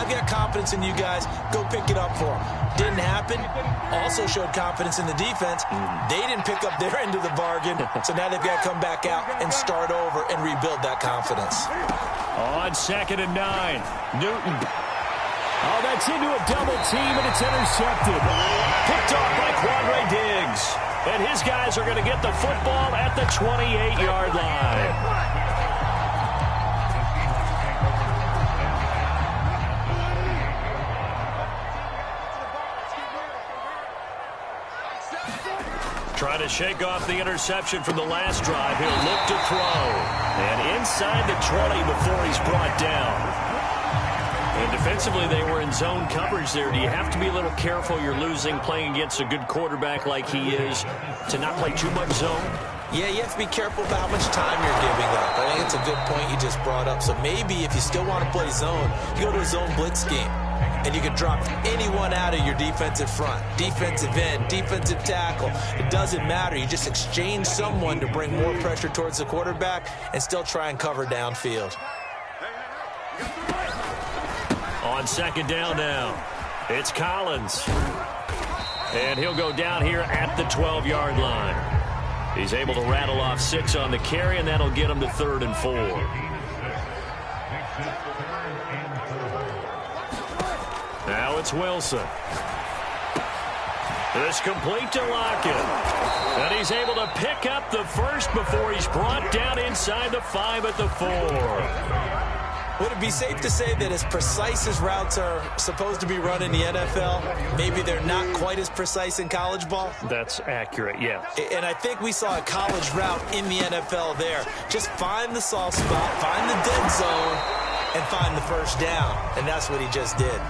I've got confidence in you guys. Go pick it up for them. Didn't happen. Also showed confidence in the defense. They didn't pick up their end of the bargain, so now they've got to come back out and start over and rebuild that confidence. On 2nd and 9, Newton. Oh, that's into a double team, and it's intercepted. Picked off by Quandre Diggs. And his guys are going to get the football at the 28-yard line. Trying to shake off the interception from the last drive. He'll look to throw. And inside the 20 before he's brought down. And defensively, they were in zone coverage there. Do you have to be a little careful? You're losing, playing against a good quarterback like he is, to not play too much zone? Yeah, you have to be careful about how much time you're giving up. I think it's a good point you just brought up. So maybe if you still want to play zone, you go to a zone blitz scheme. And you can drop anyone out of your defensive front, defensive end, defensive tackle. It doesn't matter. You just exchange someone to bring more pressure towards the quarterback and still try and cover downfield. On 2nd down now, it's Collins. And he'll go down here at the 12-yard line. He's able to rattle off 6 on the carry, and that'll get him to 3rd and 4. Now it's Wilson. This complete to Lockett. And he's able to pick up the first before he's brought down inside the 5 at the 4. Would it be safe to say that as precise as routes are supposed to be run in the NFL, maybe they're not quite as precise in college ball? That's accurate, yeah. And I think we saw a college route in the NFL there. Just find the soft spot, find the dead zone, and find the first down. And that's what he just did.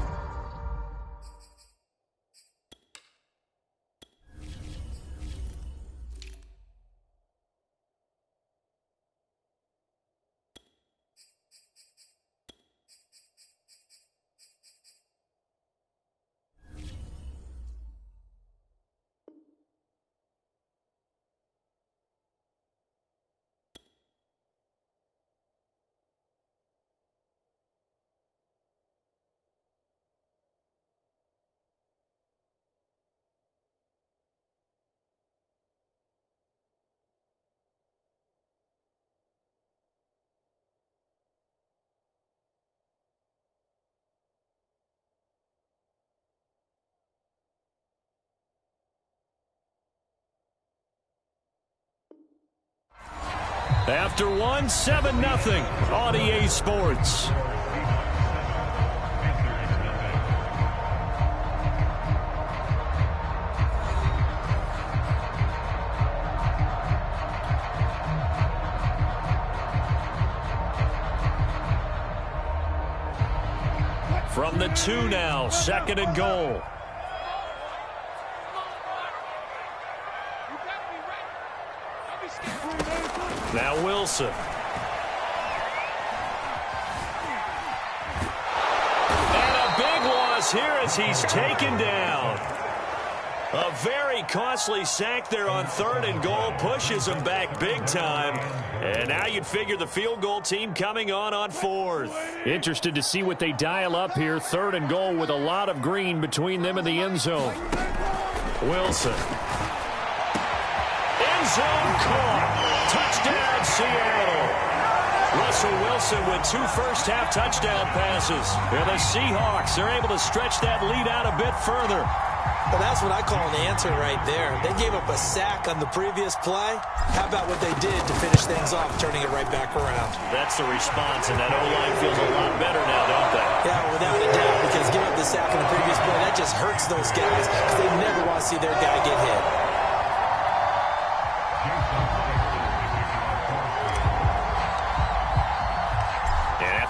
After one, 7-0 on EA Sports. From the 2 now, 2nd and goal. Now Wilson. And a big loss here as he's taken down. A very costly sack there on 3rd and goal. Pushes him back big time. And now you'd figure the field goal team coming on 4th. Interested to see what they dial up here. 3rd and goal with a lot of green between them and the end zone. Wilson. End zone caught. Touchdown, Seattle. Russell Wilson with 2 first-half touchdown passes. And the Seahawks are able to stretch that lead out a bit further. Well, that's what I call an answer right there. They gave up a sack on the previous play. How about what they did to finish things off, turning it right back around? That's the response, and that O-line feels a lot better now, don't they? Yeah, without a doubt, because giving up the sack on the previous play, that just hurts those guys because they never want to see their guy get hit.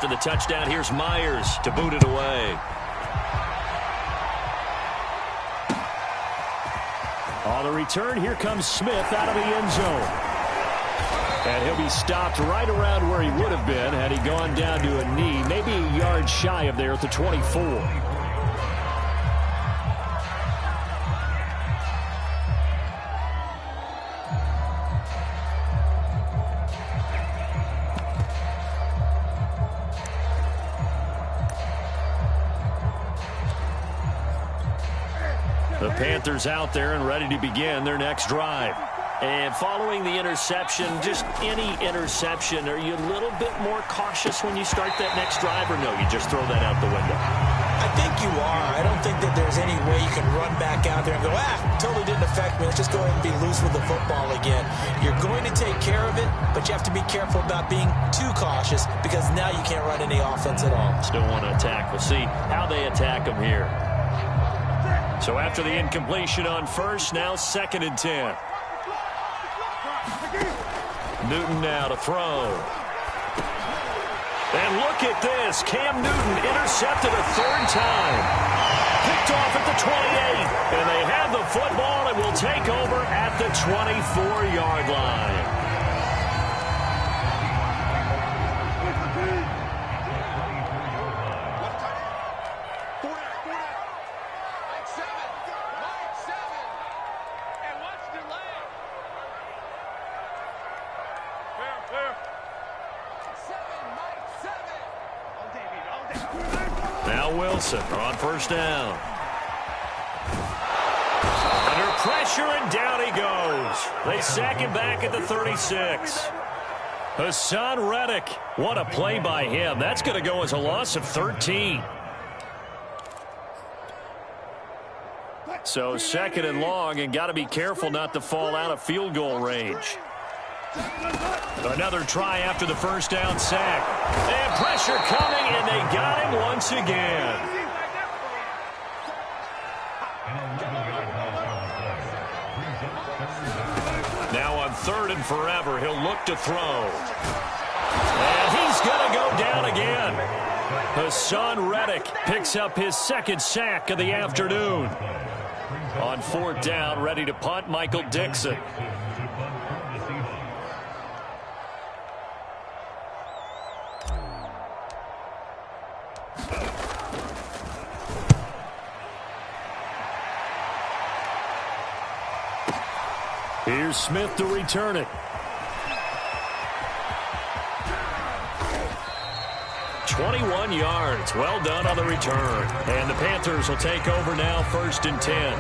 After the touchdown, here's Myers to boot it away. On the return, here comes Smith out of the end zone. And he'll be stopped right around where he would have been had he gone down to a knee, maybe a yard shy of there at the 24. The Panthers out there and ready to begin their next drive. And following the interception, just any interception, are you a little bit more cautious when you start that next drive, or no, you just throw that out the window? I think you are. I don't think that there's any way you can run back out there and go, totally didn't affect me. Let's just go ahead and be loose with the football again. You're going to take care of it, but you have to be careful about being too cautious because now you can't run any offense at all. Still want to attack. We'll see how they attack them here. So after the incompletion on first, now 2nd and 10. Newton now to throw. And look at this. Cam Newton intercepted a 3rd time. Picked off at the 28. And they have the football and will take over at the 24-yard line. Now Wilson on 1st down. Under pressure, and down he goes. They sack him back at the 36. Hassan Reddick. What a play by him. That's going to go as a loss of 13. So 2nd and long, and got to be careful not to fall out of field goal range. Another try after the 1st down sack. And pressure coming, and they got him once again. Now on 3rd and forever, he'll look to throw. And he's going to go down again. Hassan Reddick picks up his 2nd sack of the afternoon. On 4th down, ready to punt, Michael Dixon. Here's Smith to return it. 21 yards. Well done on the return. And the Panthers will take over now, 1st and 10.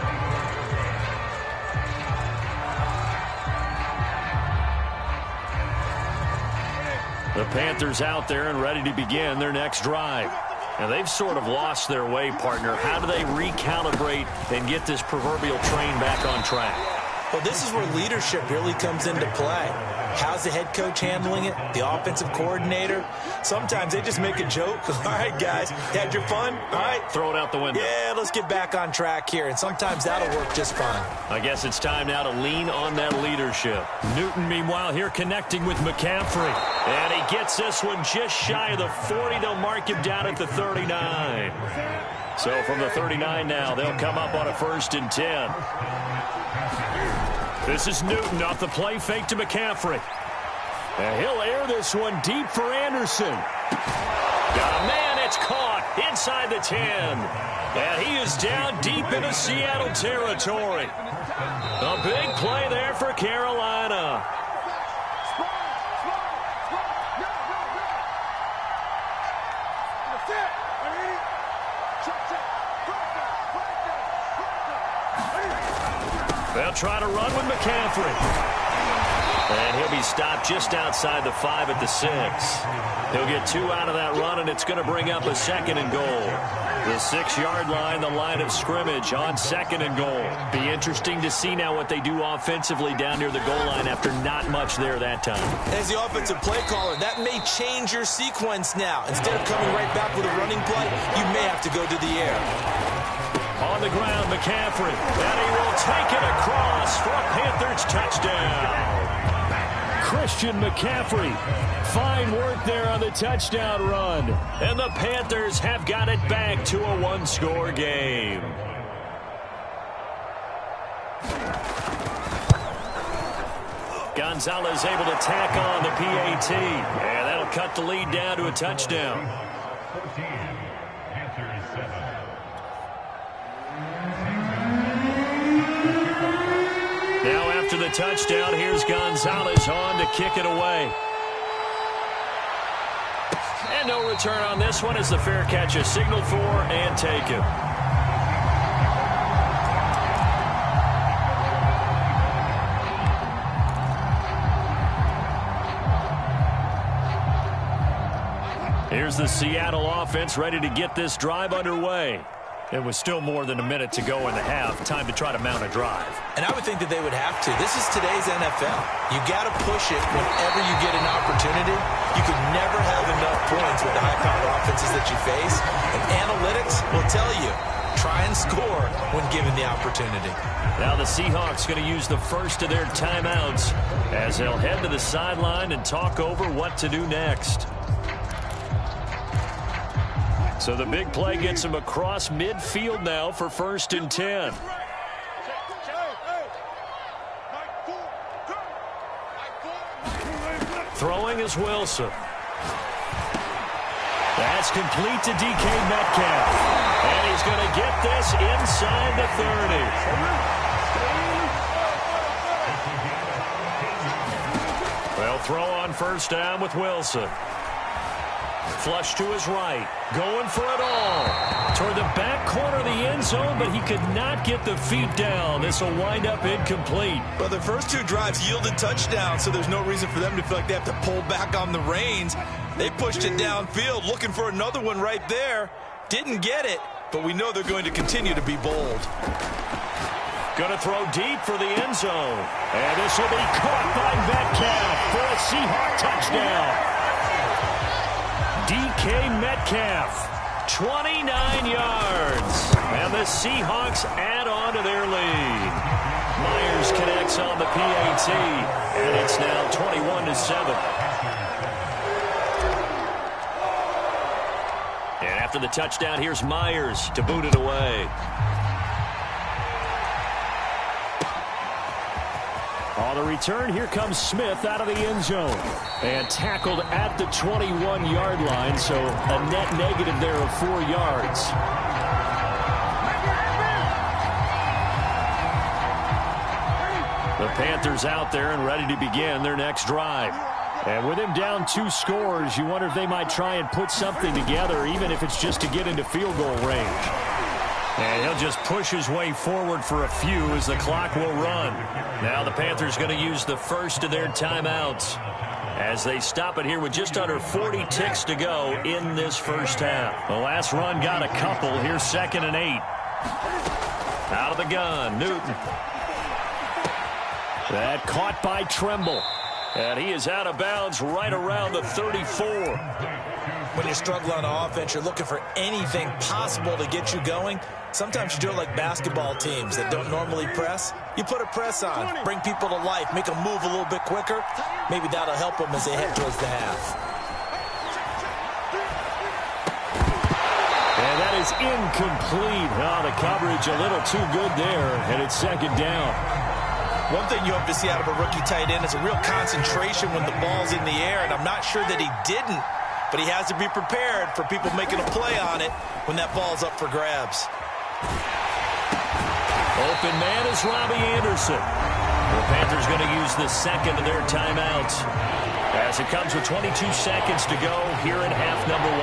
The Panthers out there and ready to begin their next drive. And they've sort of lost their way, partner. How do they recalibrate and get this proverbial train back on track? Well, this is where leadership really comes into play. How's the head coach handling it? The offensive coordinator? Sometimes they just make a joke. All right, guys, you had your fun? All right. Throw it out the window. Yeah, let's get back on track here. And sometimes that'll work just fine. I guess it's time now to lean on that leadership. Newton, meanwhile, here connecting with McCaffrey. And he gets this one just shy of the 40. They'll mark him down at the 39. So from the 39 now, they'll come up on a 1st and 10. This is Newton off the play fake to McCaffrey. And he'll air this one deep for Anderson. Got a man, it's caught inside the 10. And he is down deep into Seattle territory. A big play there for Carolina. They'll try to run with McCaffrey. And he'll be stopped just outside the 5 at the 6. He'll get 2 out of that run, and it's going to bring up a 2nd and goal. The 6-yard line, the line of scrimmage on 2nd and goal. Be interesting to see now what they do offensively down near the goal line after not much there that time. As the offensive play caller, that may change your sequence now. Instead of coming right back with a running play, you may have to go to the air. On the ground, McCaffrey, and he will take it across for a Panthers touchdown. Christian McCaffrey, fine work there on the touchdown run. And the Panthers have got it back to a 1-score game. Gonzalez able to tack on the PAT, and that'll cut the lead down to a touchdown. Now after the touchdown, here's Gonzalez on to kick it away. And no return on this one as the fair catch is signaled for and taken. Here's the Seattle offense ready to get this drive underway. It was still more than a minute to go in the half. Time to try to mount a drive. And I would think that they would have to. This is today's NFL. You got to push it whenever you get an opportunity. You can never have enough points with the high-powered offenses that you face. And analytics will tell you, try and score when given the opportunity. Now the Seahawks going to use the first of their timeouts as they'll head to the sideline and talk over what to do next. So the big play gets him across midfield now for 1st and 10. Throwing is Wilson. That's complete to DK Metcalf. And he's going to get this inside the 30. They'll throw on 1st down with Wilson. Flush to his right. Going for it all. Toward the back corner of the end zone, but he could not get the feet down. This will wind up incomplete. Well, the first 2 drives yielded touchdowns, so there's no reason for them to feel like they have to pull back on the reins. They pushed it downfield, looking for another one right there. Didn't get it, but we know they're going to continue to be bold. Going to throw deep for the end zone. And this will be caught by Metcalf for a Seahawk touchdown. DK Metcalf, 29 yards. And the Seahawks add on to their lead. Myers connects on the PAT. And it's now 21-7. And after the touchdown, here's Myers to boot it away. On the return, here comes Smith out of the end zone. And tackled at the 21-yard line, so a net negative there of 4 yards. The Panthers out there and ready to begin their next drive. And with him down 2 scores, you wonder if they might try and put something together, even if it's just to get into field goal range. And he'll just push his way forward for a few as the clock will run. Now the Panthers going to use the first of their timeouts as they stop it here with just under 40 ticks to go in this first half. The last run got a couple. Here's 2nd and 8. Out of the gun, Newton. That caught by Tremble. And he is out of bounds right around the 34. When you struggle on offense, you're looking for anything possible to get you going. Sometimes you do it like basketball teams that don't normally press. You put a press on, bring people to life, make them move a little bit quicker. Maybe that'll help them as they head towards the half. And that is incomplete. Oh, the coverage a little too good there, and it's 2nd down. One thing you hope to see out of a rookie tight end is a real concentration when the ball's in the air, and I'm not sure that he didn't, but he has to be prepared for people making a play on it when that ball's up for grabs. Open man is Robbie Anderson. The Panthers going to use the second of their timeouts as it comes with 22 seconds to go here in half number 1.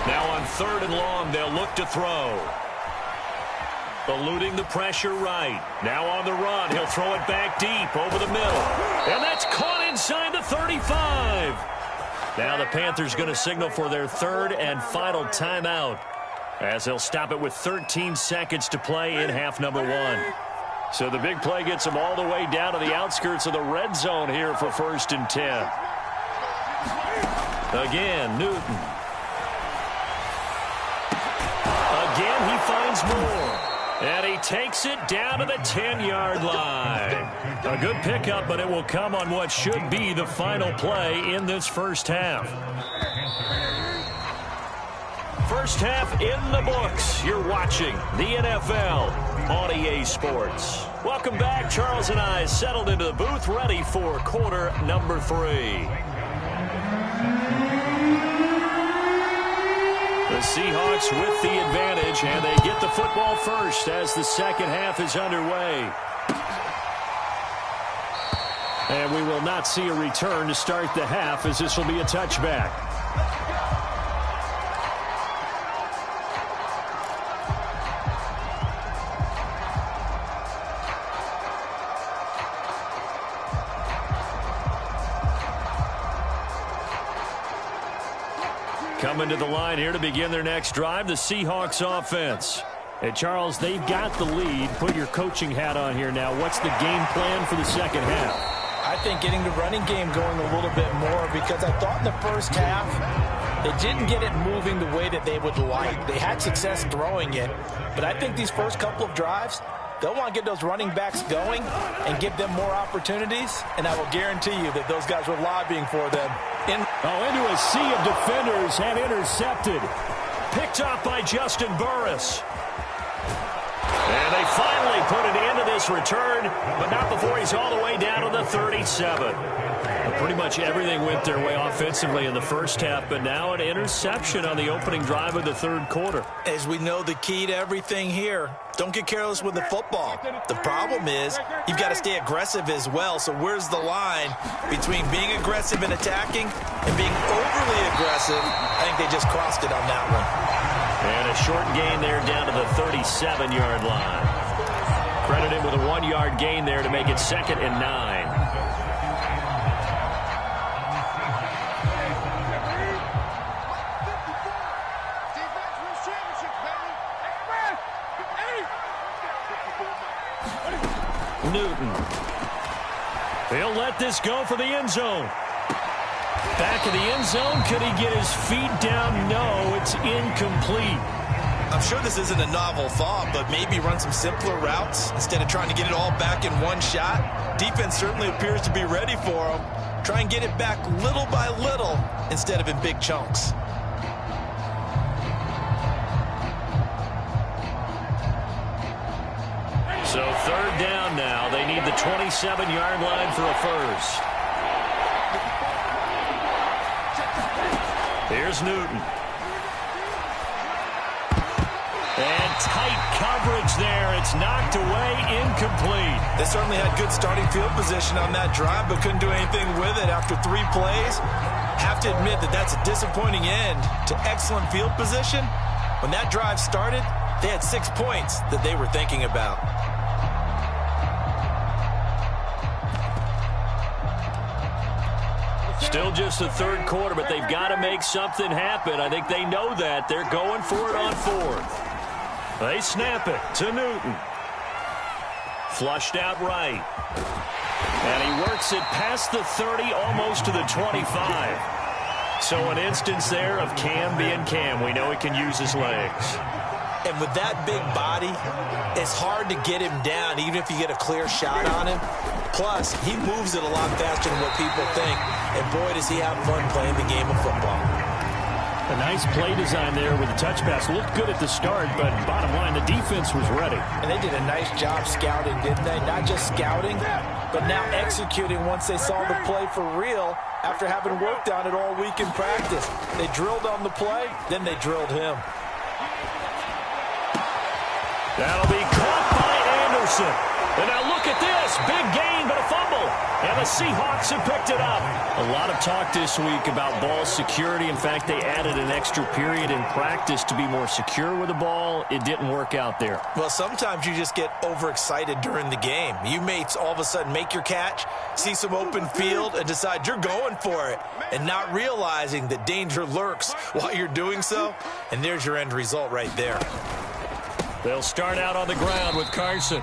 Now on 3rd and long, they'll look to throw. Eluding the pressure right. Now on the run. He'll throw it back deep over the middle. And that's caught inside the 35. Now the Panthers going to signal for their 3rd and final timeout as they'll stop it with 13 seconds to play in half number 1. So the big play gets them all the way down to the outskirts of the red zone here for 1st and 10. Again, Newton. Again, he finds more. And he takes it down to the 10-yard line. A good pickup, but it will come on what should be the final play in this first half. First half in the books. You're watching the NFL on EA Sports. Welcome back. Charles and I settled into the booth, ready for quarter number 3. The Seahawks with the advantage, and they get the football first as the second half is underway. And we will not see a return to start the half, as this will be a touchback. Coming to the line here to begin their next drive, the Seahawks offense. Hey, Charles, they've got the lead. Put your coaching hat on here now. What's the game plan for the second half? I think getting the running game going a little bit more, because I thought in the first half they didn't get it moving the way that they would like. They had success throwing it, but I think these first couple of drives, they'll want to get those running backs going and give them more opportunities, and I will guarantee you that those guys were lobbying for them. Into a sea of defenders and intercepted. Picked off by Justin Burris. And they finally put an end to this return, but not before he's all the way down to the 37. Pretty much everything went their way offensively in the first half, but now an interception on the opening drive of the third quarter. As we know, the key to everything here, don't get careless with the football. The problem is you've got to stay aggressive as well. So where's the line between being aggressive and attacking and being overly aggressive? I think they just crossed it on that one. And a short gain there down to the 37-yard line. Credit him with a 1-yard gain there to make it 2nd and 9. Newton. He'll let this go for the end zone. Back of the end zone. Could he get his feet down? No, it's incomplete. I'm sure this isn't a novel thought, but maybe run some simpler routes instead of trying to get it all back in one shot. Defense certainly appears to be ready for him. Try and get it back little by little instead of in big chunks. So 3rd down now. They need the 27-yard line for a first. Here's Newton. And tight coverage there. It's knocked away, incomplete. They certainly had good starting field position on that drive, but couldn't do anything with it after 3 plays. Have to admit that that's a disappointing end to excellent field position. When that drive started, they had 6 points that they were thinking about. Still just the third quarter, but they've got to make something happen. I think they know that. They're going for it on 4th. They snap it to Newton. Flushed out right. And he works it past the 30, almost to the 25. So an instance there of Cam being Cam. We know he can use his legs. And with that big body, it's hard to get him down, even if you get a clear shot on him. Plus, he moves it a lot faster than what people think. And boy, does he have fun playing the game of football. A nice play design there with the touch pass. Looked good at the start, but bottom line, the defense was ready. And they did a nice job scouting, didn't they? Not just scouting, but now executing once they saw the play for real after having worked on it all week in practice. They drilled on the play, then they drilled him. That'll be caught by Anderson. And now look at this. Big gain, but a fumble. And the Seahawks have picked it up. A lot of talk this week about ball security. In fact, they added an extra period in practice to be more secure with the ball. It didn't work out there. Well, sometimes you just get overexcited during the game. You may all of a sudden make your catch, see some open field, and decide you're going for it, and not realizing that danger lurks while you're doing so. And there's your end result right there. They'll start out on the ground with Carson.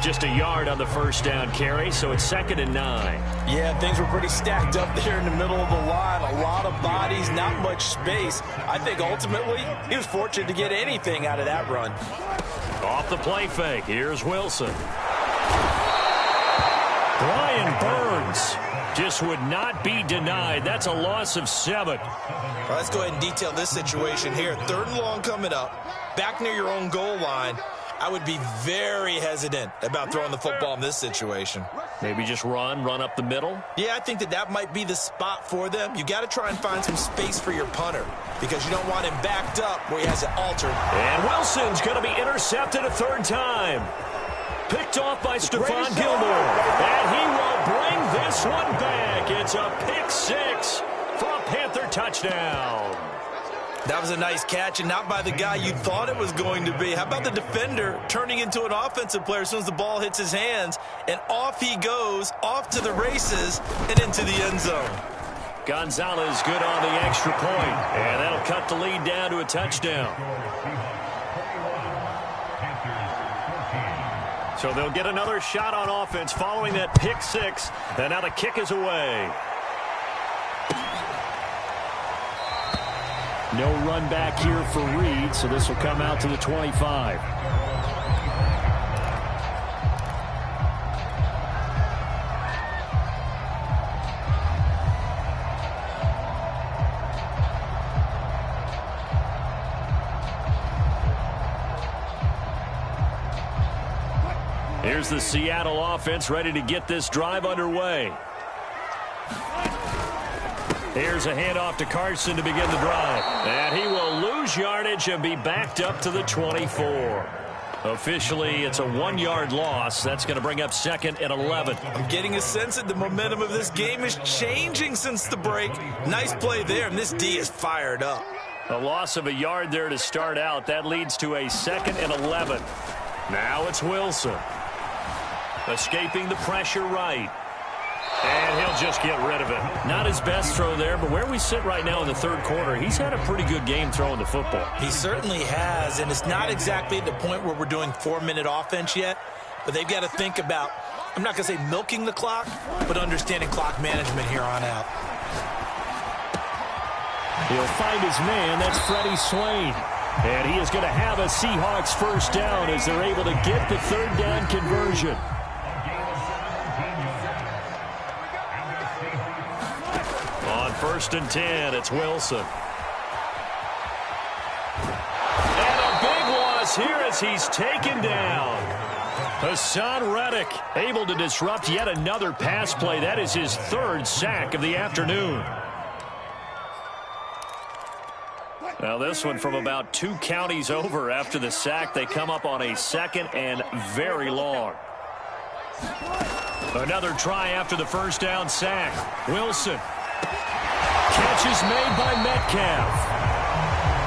Just a yard on the first down carry, so it's 2nd and 9. Yeah, things were pretty stacked up there in the middle of the line. A lot of bodies, not much space. I think ultimately he was fortunate to get anything out of that run. Off the play fake, here's Wilson. Brian Burns just would not be denied. That's a loss of 7. All right, let's go ahead and detail this situation here. 3rd and long coming up, back near your own goal line. I would be very hesitant about throwing the football in this situation. Maybe just run up the middle? Yeah, I think that might be the spot for them. You got to try and find some space for your punter because you don't want him backed up where he has it altered. And Wilson's going to be intercepted a 3rd time. Picked off by Stephon Gilmore. And he will bring this one back. It's a pick 6 for a Panther touchdown. That was a nice catch, and not by the guy you thought it was going to be. How about the defender turning into an offensive player as soon as the ball hits his hands, and off he goes, off to the races, and into the end zone. Gonzalez good on the extra point, and that'll cut the lead down to a touchdown. So they'll get another shot on offense following that pick six, and now the kick is away. No run back here for Reed, so this will come out to the 25. Here's the Seattle offense ready to get this drive underway. Here's a handoff to Carson to begin the drive. And he will lose yardage and be backed up to the 24. Officially, it's a 1-yard loss. That's going to bring up 2nd and 11. I'm getting a sense that the momentum of this game is changing since the break. Nice play there, and this D is fired up. A loss of a yard there to start out. That leads to a 2nd and 11. Now it's Wilson. Escaping the pressure right. And he'll just get rid of it. Not his best throw there, but where we sit right now in the third quarter, he's had a pretty good game throwing the football. He certainly has, and it's not exactly at the point where we're doing 4-minute offense yet, but they've got to think about, I'm not going to say milking the clock, but understanding clock management here on out. He'll find his man. That's Freddie Swain. And he is going to have a Seahawks first down as they're able to get the third down conversion. On 1st and 10, it's Wilson. And a big loss here as he's taken down. Hassan Reddick able to disrupt yet another pass play. That is his 3rd sack of the afternoon. Now this one from about 2 counties over after the sack. They come up on a 2nd and very long. Another try after the first down sack. Wilson. Catch is made by Metcalf.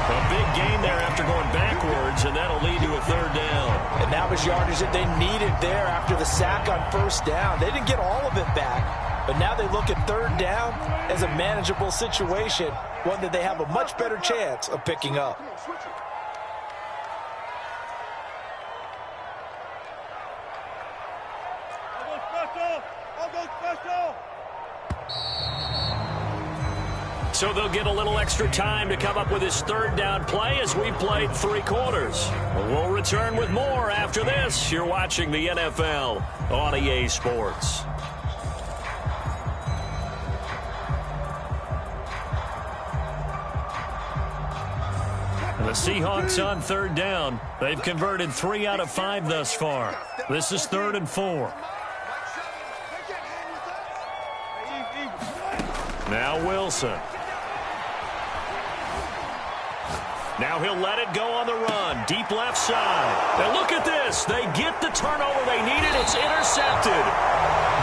A big gain there after going backwards, and that'll lead to a 3rd down. And that was yardage that they needed there after the sack on 1st down. They didn't get all of it back, but now they look at 3rd down as a manageable situation, one that they have a much better chance of picking up. So they'll get a little extra time to come up with his 3rd down play as we played 3 quarters. We'll return with more after this. You're watching the NFL on EA Sports. The Seahawks on 3rd down. They've converted 3 out of 5 thus far. This is 3rd and 4. Now Wilson. Now he'll let it go on the run. Deep left side. Now look at this. They get the turnover they needed. It's intercepted.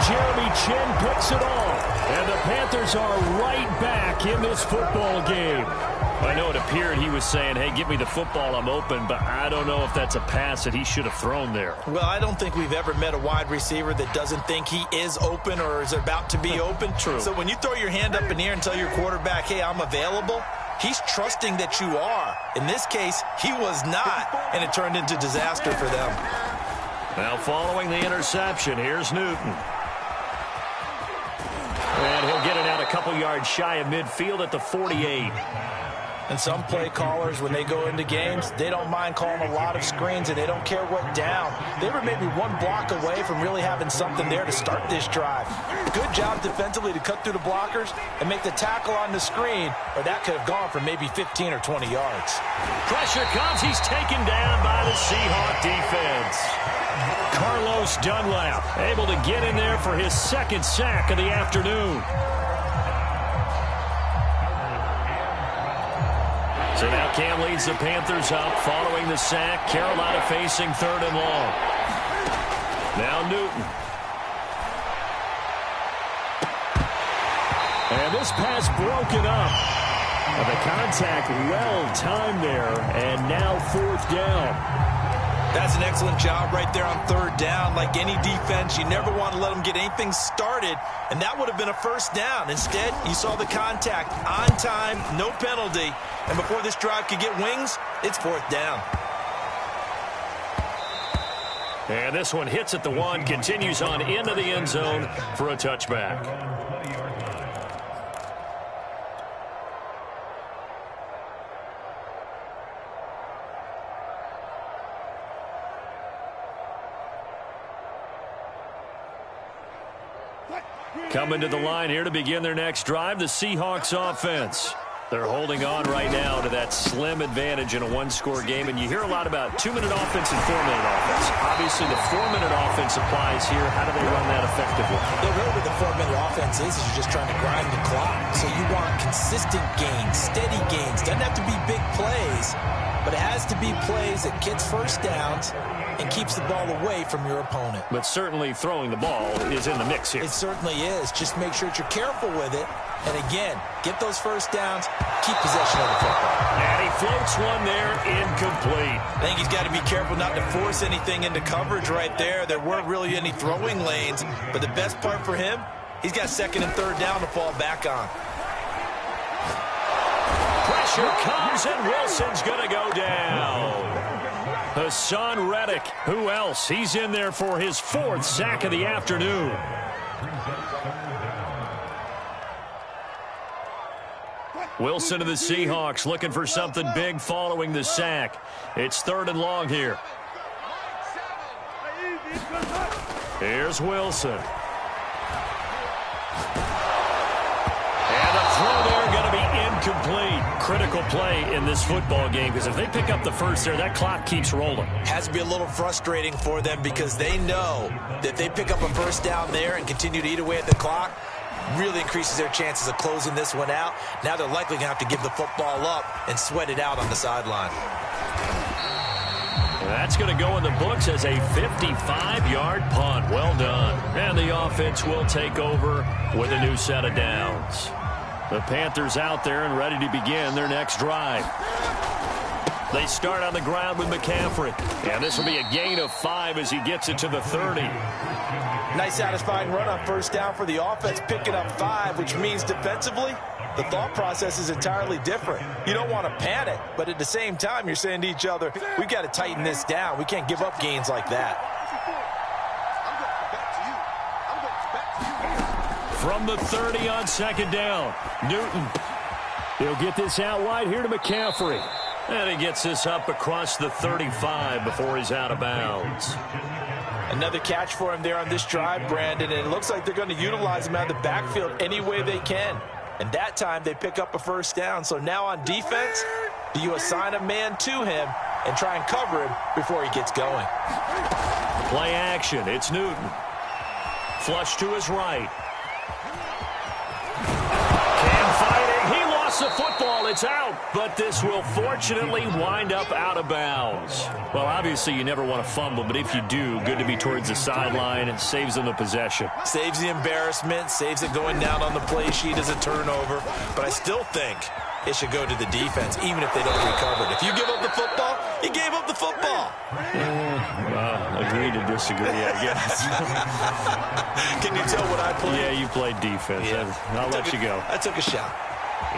Jeremy Chin picks it off. And the Panthers are right back in this football game. I know it appeared he was saying, hey, give me the football, I'm open, but I don't know if that's a pass that he should have thrown there. Well, I don't think we've ever met a wide receiver that doesn't think he is open or is about to be open. True. So when you throw your hand up in the air and tell your quarterback, hey, I'm available, he's trusting that you are. In this case, he was not, and it turned into disaster for them. Now following the interception, here's Newton. And he'll get it out a couple yards shy of midfield at the 48. And some play callers, when they go into games, they don't mind calling a lot of screens, and they don't care what down. They were maybe 1 block away from really having something there to start this drive. Good job defensively to cut through the blockers and make the tackle on the screen, or that could have gone for maybe 15 or 20 yards. Pressure comes. He's taken down by the Seahawk defense. Carlos Dunlap able to get in there for his 2nd sack of the afternoon. So now Cam leads the Panthers up following the sack. Carolina facing 3rd and long. Now Newton. And this pass broken up. And the contact well timed there. And now 4th down. That's an excellent job right there on third down. Like any defense, you never want to let them get anything started, and that would have been a first down. Instead, you saw the contact on time, no penalty, and before this drive could get wings, it's fourth down. And this one hits at the 1, continues on into the end zone for a touchback. Coming to the line here to begin their next drive, the Seahawks offense. They're holding on right now to that slim advantage in a one-score game, and you hear a lot about 2-minute offense and 4-minute offense. Obviously, the 4-minute offense applies here. How do they run that effectively? Yeah, really what the 4-minute offense is you're just trying to grind the clock. So you want consistent gains, steady gains. Doesn't have to be big plays, but it has to be plays that gets first downs and keeps the ball away from your opponent. But certainly throwing the ball is in the mix here. It certainly is. Just make sure that you're careful with it. And again, get those first downs, keep possession of the football. And he floats one there, incomplete. I think he's got to be careful not to force anything into coverage right there. There weren't really any throwing lanes, but the best part for him, he's got second and third down to fall back on. Pressure comes, and Wilson's going to go down. Hassan Reddick, who else? He's in there for his 4th sack of the afternoon. Wilson of the Seahawks looking for something big following the sack. It's 3rd and long here. Here's Wilson. And a throw there going to be incomplete. Critical play in this football game, because if they pick up the first there, that clock keeps rolling. Has to be a little frustrating for them because they know that if they pick up a first down there and continue to eat away at the clock, really increases their chances of closing this one out. Now they're likely going to have to give the football up and sweat it out on the sideline. That's going to go in the books as a 55-yard punt. Well done. And the offense will take over with a new set of downs. The Panthers out there and ready to begin their next drive. They start on the ground with McCaffrey. And this will be a gain of 5 as he gets it to the 30. Nice satisfying run on first down for the offense, picking up 5, which means defensively, the thought process is entirely different. You don't want to panic, but at the same time, you're saying to each other, we've got to tighten this down. We can't give up gains like that. From the 30 on second down, Newton. He'll get this out wide here to McCaffrey. And he gets this up across the 35 before he's out of bounds. Another catch for him there on this drive, Brandon, and it looks like they're going to utilize him out of the backfield any way they can. And that time they pick up a first down. So now on defense, do you assign a man to him and try and cover him before he gets going? Play action. It's Newton. Flush to his right. Cam fighting. He lost the football. It's out. But this will fortunately wind up out of bounds. Well, obviously you never want to fumble, but if you do, good to be towards the sideline. It saves them the possession. Saves the embarrassment, saves it going down on the play sheet as a turnover. But I still think it should go to the defense, even if they don't recover it. If you give up the football, you gave up the football. Agree to disagree, I guess. Can you tell what I played? Yeah, you played defense. Yeah. I'll let you go. I took a shot.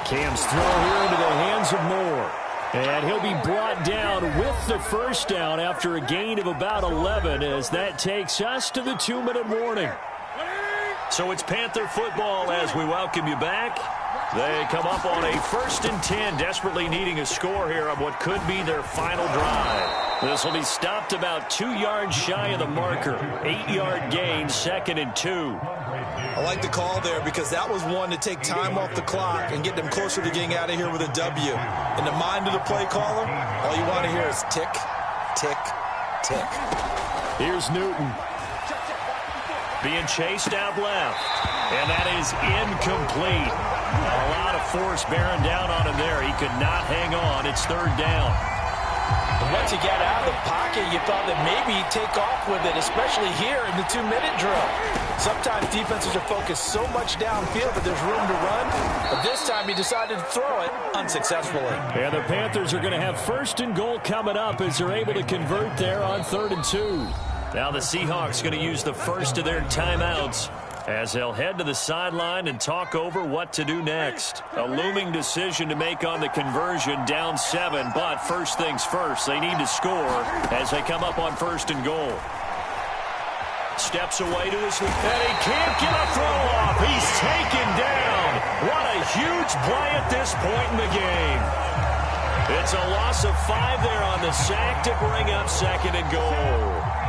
Cam's throw here into the hands of Moore. And he'll be brought down with the first down after a gain of about 11 as that takes us to the 2-minute warning. So it's Panther football as we welcome you back. They come up on a 1st and 10, desperately needing a score here on what could be their final drive. This will be stopped about 2 yards shy of the marker. 8-yard gain, 2nd and 2. I like the call there because that was one to take time off the clock and get them closer to getting out of here with a W. In the mind of the play caller, all you want to hear is tick, tick, tick. Here's Newton. Being chased out left. And that is incomplete. A lot of force bearing down on him there. He could not hang on. It's 3rd down. And once you get out of the pocket, you thought that maybe he'd take off with it, especially here in the 2-minute drill. Sometimes defenses are focused so much downfield that there's room to run, but this time he decided to throw it unsuccessfully. And the Panthers are going to have 1st and goal coming up as they're able to convert there on 3rd and 2. Now the Seahawks going to use the first of their timeouts as they'll head to the sideline and talk over what to do next. A looming decision to make on the conversion, down 7, but first things first, they need to score as they come up on 1st and goal. Steps away to his left, and he can't get a throw off. He's taken down. What a huge play at this point in the game. It's a loss of 5 there on the sack to bring up 2nd and goal.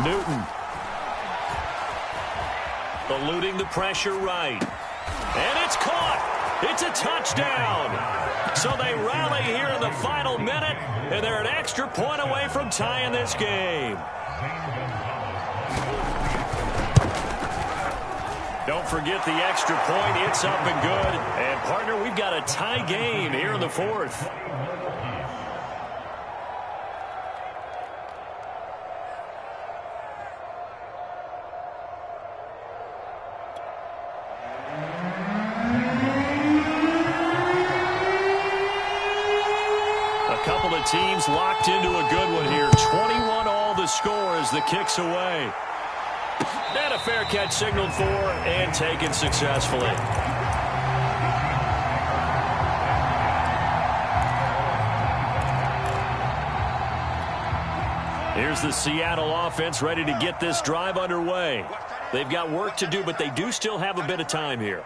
Newton eluding the pressure right. And it's caught. It's a touchdown. So they rally here in the final minute, and they're an extra point away from tying this game. Don't forget the extra point. It's up and good. And, partner, we've got a tie game here in the 4th. Teams locked into a good one here. 21 all the score as the kick's away. And a fair catch signaled for and taken successfully. Here's the Seattle offense ready to get this drive underway. They've got work to do, but they do still have a bit of time here.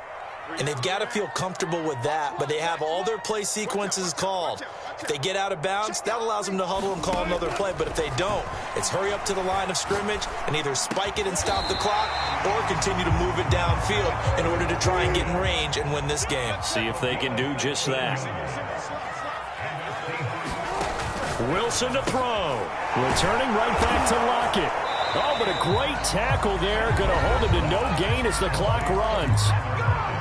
And they've got to feel comfortable with that, but they have all their play sequences called. If they get out of bounds, that allows them to huddle and call another play. But if they don't, it's hurry up to the line of scrimmage and either spike it and stop the clock or continue to move it downfield in order to try and get in range and win this game. See if they can do just that. Wilson to throw. Returning right back to Lockett. Oh, but a great tackle there. Going to hold him to no gain as the clock runs.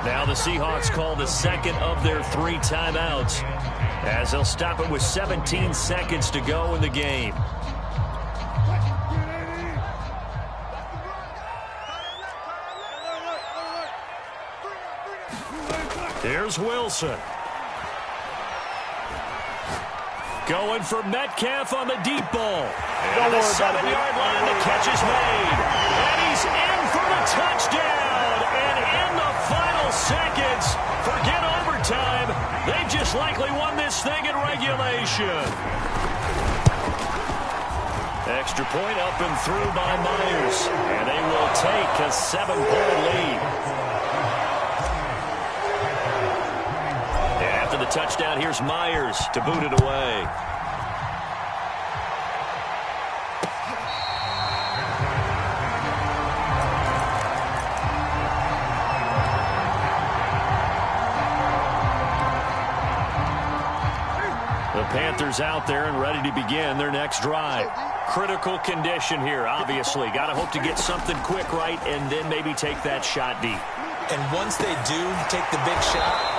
Now the Seahawks call the 2nd of their 3 timeouts as they'll stop it with 17 seconds to go in the game. Here's Wilson. Going for Metcalf on the deep ball. And the 7-yard line, the catch is made. And he's in for the touchdown. And in the final seconds, forget overtime. They just likely won this thing in regulation. Extra point up and through by Myers. And they will take a 7-point lead. And after the touchdown, here's Myers to boot it away. Panthers out there and ready to begin their next drive. Critical condition here, obviously. Got to hope to get something quick right and then maybe take that shot deep. And once they do take the big shot,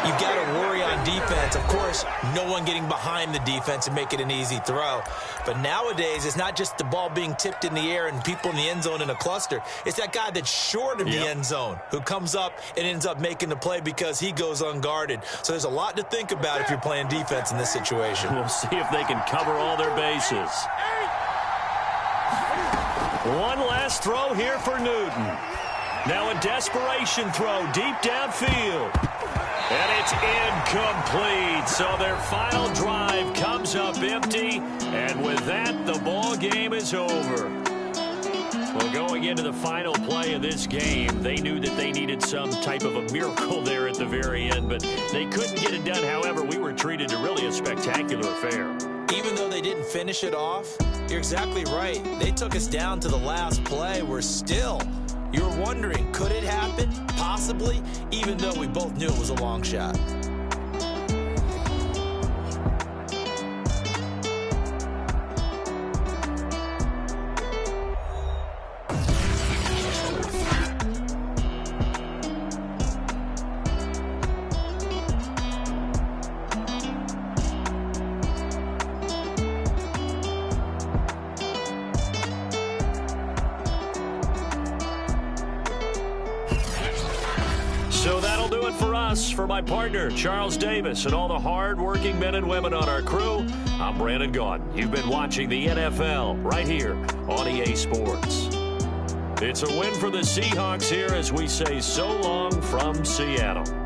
you've got to worry on defense. Of course, no one getting behind the defense and make it an easy throw. But nowadays, it's not just the ball being tipped in the air and people in the end zone in a cluster. It's that guy that's short of the end zone who comes up and ends up making the play because he goes unguarded. So there's a lot to think about if you're playing defense in this situation. We'll see if they can cover all their bases. One last throw here for Newton. Now a desperation throw deep downfield. And it's incomplete. So their final drive comes up empty. And with that, the ball game is over. Well, going into the final play of this game, they knew that they needed some type of a miracle there at the very end, but they couldn't get it done. However, we were treated to really a spectacular affair. Even though they didn't finish it off, you're exactly right. They took us down to the last play. We're still... You're wondering, could it happen? Possibly, even though we both knew it was a long shot. That'll do it for us. For my partner, Charles Davis, and all the hard-working men and women on our crew, I'm Brandon Gaudin. You've been watching the NFL right here on EA Sports. It's a win for the Seahawks here as we say so long from Seattle.